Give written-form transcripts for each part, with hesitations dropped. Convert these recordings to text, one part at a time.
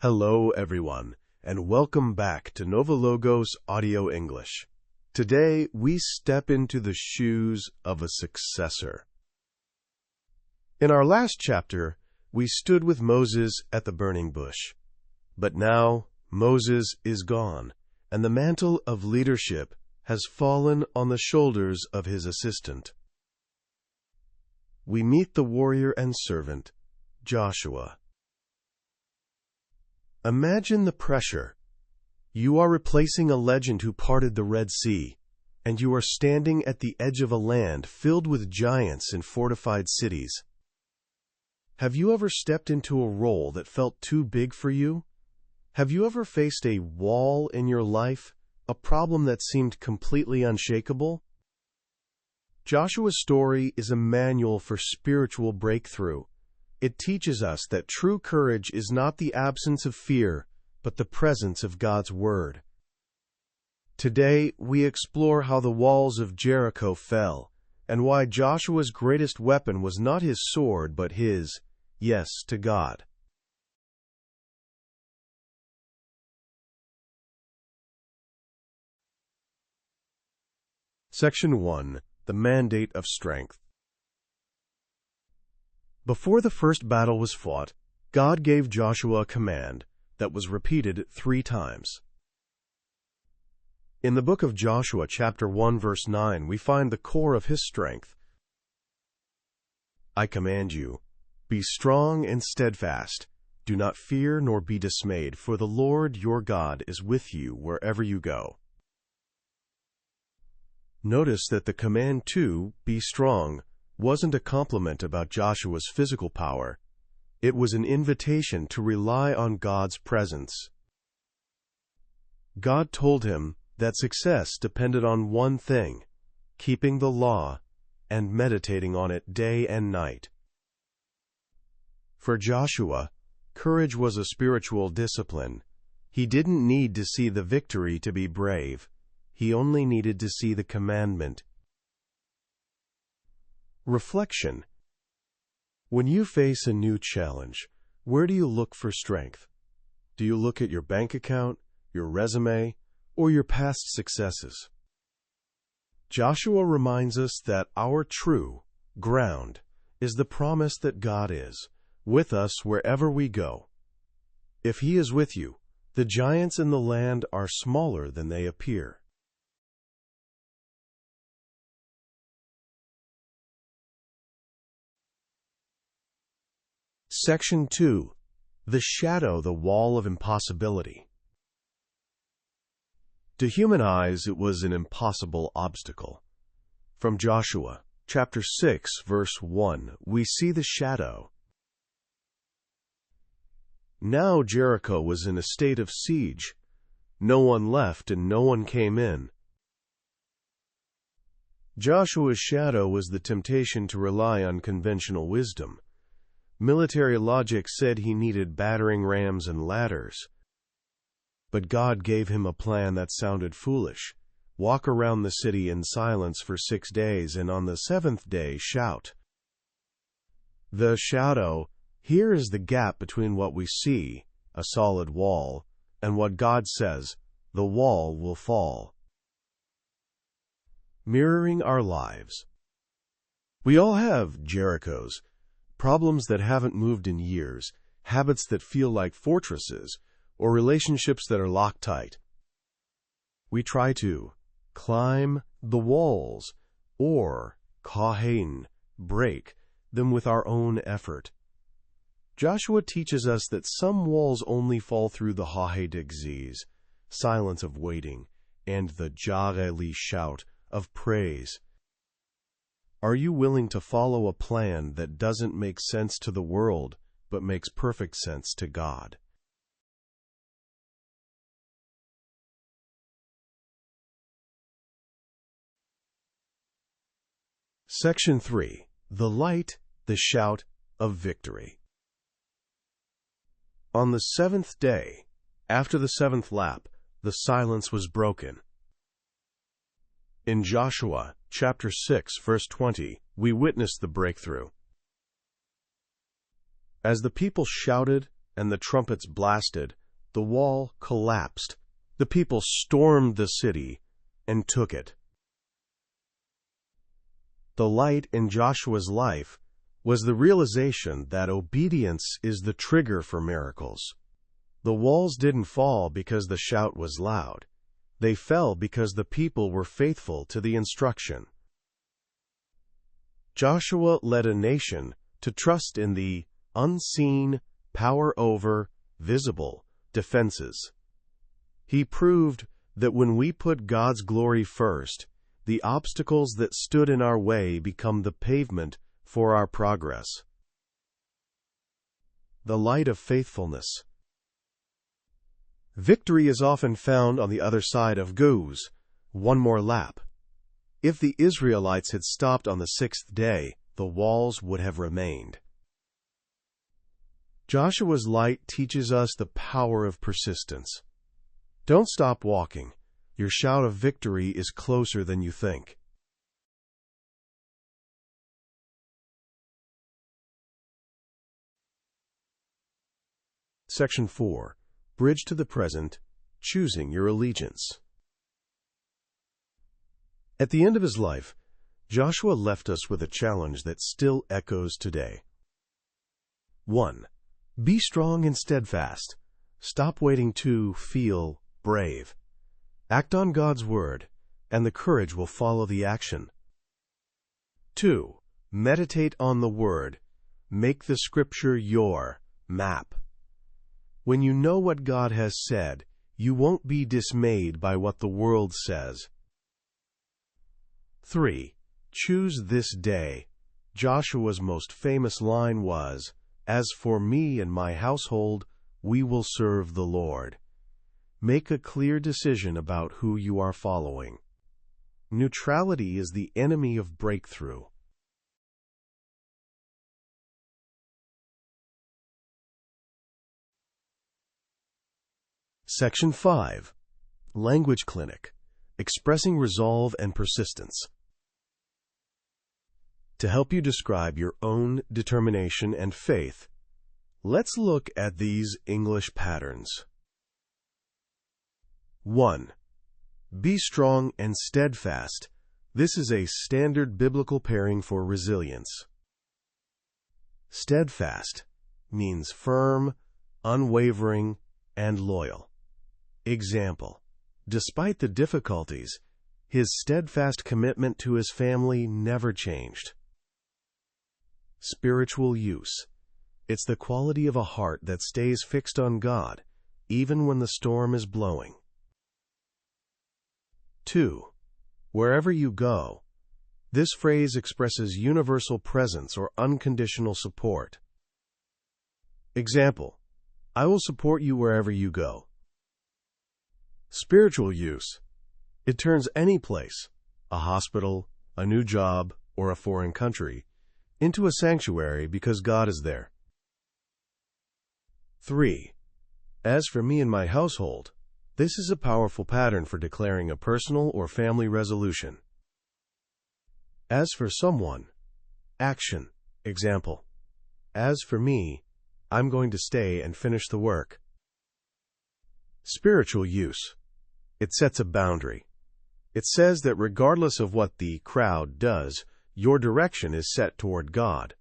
Hello, everyone, and welcome back to NovaLogos Audio English. Today, we step into the shoes of a successor. In our last chapter, we stood with Moses at the burning bush. But now, Moses is gone, and the mantle of leadership has fallen on the shoulders of his assistant. We meet the warrior and servant, Joshua. Imagine the pressure. You are replacing a legend who parted the Red Sea, and you are standing at the edge of a land filled with giants and fortified cities. Have you ever stepped into a role that felt too big for you? Have you ever faced a wall in your life, a problem that seemed completely unshakable? Joshua's story is a manual for spiritual breakthrough. It teaches us that true courage is not the absence of fear, but the presence of God's Word. Today, we explore how the walls of Jericho fell, and why Joshua's greatest weapon was not his sword, but his yes to God. Section 1. The Mandate of Strength. Before the first battle was fought, God gave Joshua a command that was repeated 3 times. In the book of Joshua, chapter 1, verse 9, we find the core of his strength. I command you, be strong and steadfast. Do not fear nor be dismayed, for the Lord your God is with you wherever you go. Notice that the command to be strong wasn't a compliment about Joshua's physical power. It was an invitation to rely on God's presence. God told him that success depended on one thing: keeping the law and meditating on it day and night. For Joshua, courage was a spiritual discipline. He didn't need to see the victory to be brave. He only needed to see the commandment. Reflection. When you face a new challenge, where do you look for strength? Do you look at your bank account, your resume, or your past successes? Joshua reminds us that our true ground is the promise that God is with us wherever we go. If He is with you, the giants in the land are smaller than they appear. Section 2. The shadow, the wall of impossibility. To human eyes, it was an impossible obstacle. From Joshua, chapter 6, verse 1, we see the shadow. Now Jericho was in a state of siege. No one left and no one came in. Joshua's shadow was the temptation to rely on conventional wisdom. Military logic said he needed battering rams and ladders. But God gave him a plan that sounded foolish. Walk around the city in silence for 6 days, and on the 7th day shout. The shadow, here is the gap between what we see, a solid wall, and what God says, the wall will fall. Mirroring our lives. We all have Jerichos, problems that haven't moved in years, habits that feel like fortresses, or relationships that are Loctite. We try to climb the walls, or kahen, break them with our own effort. Joshua teaches us that some walls only fall through the hahedigzis, silence of waiting, and the jareli shout of praise. Are you willing to follow a plan that doesn't make sense to the world, but makes perfect sense to God? Section 3. The light, the shout of victory. On the 7th day, after the 7th lap, the silence was broken. In Joshua, chapter 6, verse 20, we witness the breakthrough. As the people shouted and the trumpets blasted, the wall collapsed. The people stormed the city and took it. The light in Joshua's life was the realization that obedience is the trigger for miracles. The walls didn't fall because the shout was loud. They fell because the people were faithful to the instruction. Joshua led a nation to trust in the unseen, power over, visible defenses. He proved that when we put God's glory first, the obstacles that stood in our way become the pavement for our progress. The light of faithfulness. Victory is often found on the other side of goes, one more lap. If the Israelites had stopped on the sixth day, the walls would have remained. Joshua's light teaches us the power of persistence. Don't stop walking. Your shout of victory is closer than you think. Section 4. Bridge to the present, choosing your allegiance. At the end of his life, Joshua left us with a challenge that still echoes today. 1. Be strong and steadfast. Stop waiting to feel brave. Act on God's word, and the courage will follow the action. 2. Meditate on the word. Make the scripture your map. When you know what God has said, you won't be dismayed by what the world says. 3. Choose this day. Joshua's most famous line was, "As for me and my household, we will serve the Lord." Make a clear decision about who you are following. Neutrality is the enemy of breakthrough. Section 5. Language Clinic. Expressing resolve and persistence. To help you describe your own determination and faith, let's look at these English patterns. 1. Be strong and steadfast. This is a standard biblical pairing for resilience. Steadfast means firm, unwavering, and loyal. Example: despite the difficulties, his steadfast commitment to his family never changed. Spiritual use. It's the quality of a heart that stays fixed on God, even when the storm is blowing. 2. Wherever you go. This phrase expresses universal presence or unconditional support. Example: I will support you wherever you go. Spiritual use. It turns any place, a hospital, a new job, or a foreign country, into a sanctuary because God is there. 3. As for me and my household, this is a powerful pattern for declaring a personal or family resolution. As for someone, action. Example: as for me, I'm going to stay and finish the work. Spiritual use. It sets a boundary. It says that regardless of what the crowd does, your direction is set toward God.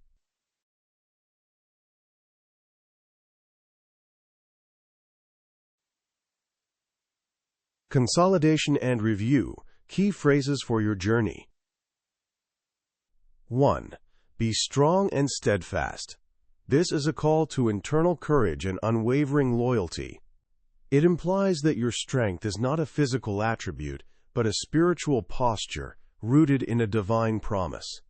Consolidation and review. Key phrases for your journey. 1. Be strong and steadfast. This is a call to internal courage and unwavering loyalty. It implies that your strength is not a physical attribute, but a spiritual posture rooted in a divine promise.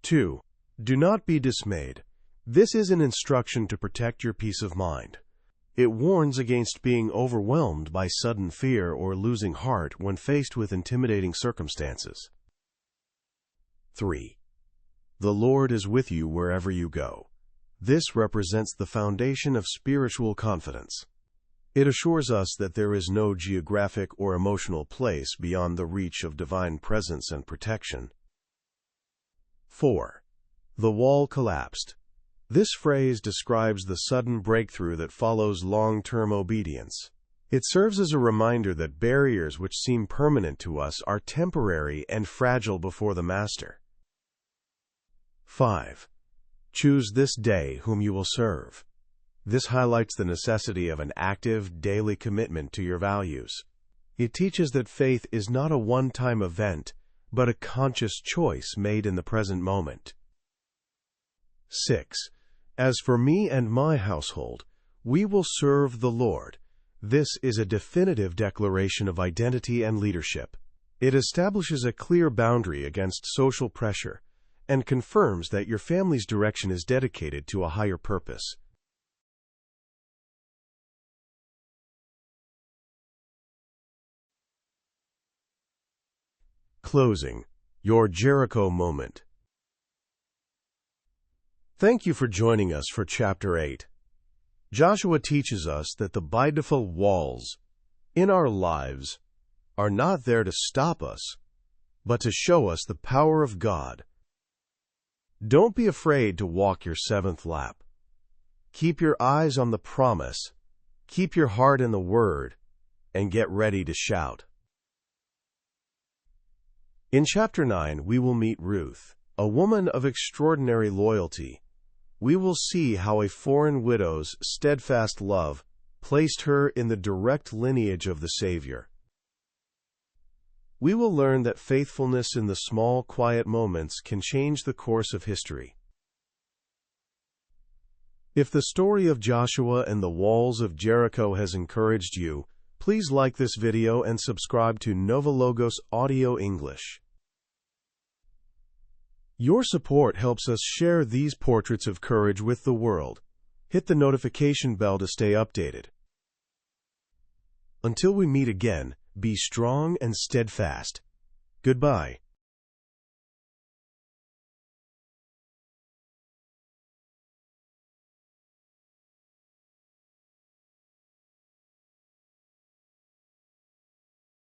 2. Do not be dismayed. This is an instruction to protect your peace of mind. It warns against being overwhelmed by sudden fear or losing heart when faced with intimidating circumstances. 3. The Lord is with you wherever you go. This represents the foundation of spiritual confidence. It assures us that there is no geographic or emotional place beyond the reach of divine presence and protection. 4. The wall collapsed. This phrase describes the sudden breakthrough that follows long-term obedience. It serves as a reminder that barriers which seem permanent to us are temporary and fragile before the Master. 5. Choose this day whom you will serve. This highlights the necessity of an active, daily commitment to your values. It teaches that faith is not a one-time event, but a conscious choice made in the present moment. 6. As for me and my household, we will serve the Lord. This is a definitive declaration of identity and leadership. It establishes a clear boundary against social pressure and confirms that your family's direction is dedicated to a higher purpose. Closing. Your Jericho moment. Thank you for joining us for Chapter 8. Joshua teaches us that the by-default walls in our lives are not there to stop us, but to show us the power of God. Don't be afraid to walk your seventh lap. Keep your eyes on the promise, keep your heart in the Word, and get ready to shout. In Chapter 9, we will meet Ruth, a woman of extraordinary loyalty. We will see how a foreign widow's steadfast love placed her in the direct lineage of the Savior. We will learn that faithfulness in the small, quiet moments can change the course of history. If the story of Joshua and the walls of Jericho has encouraged you, please like this video and subscribe to NovaLogos Audio English. Your support helps us share these portraits of courage with the world. Hit the notification bell to stay updated. Until we meet again, be strong and steadfast. Goodbye.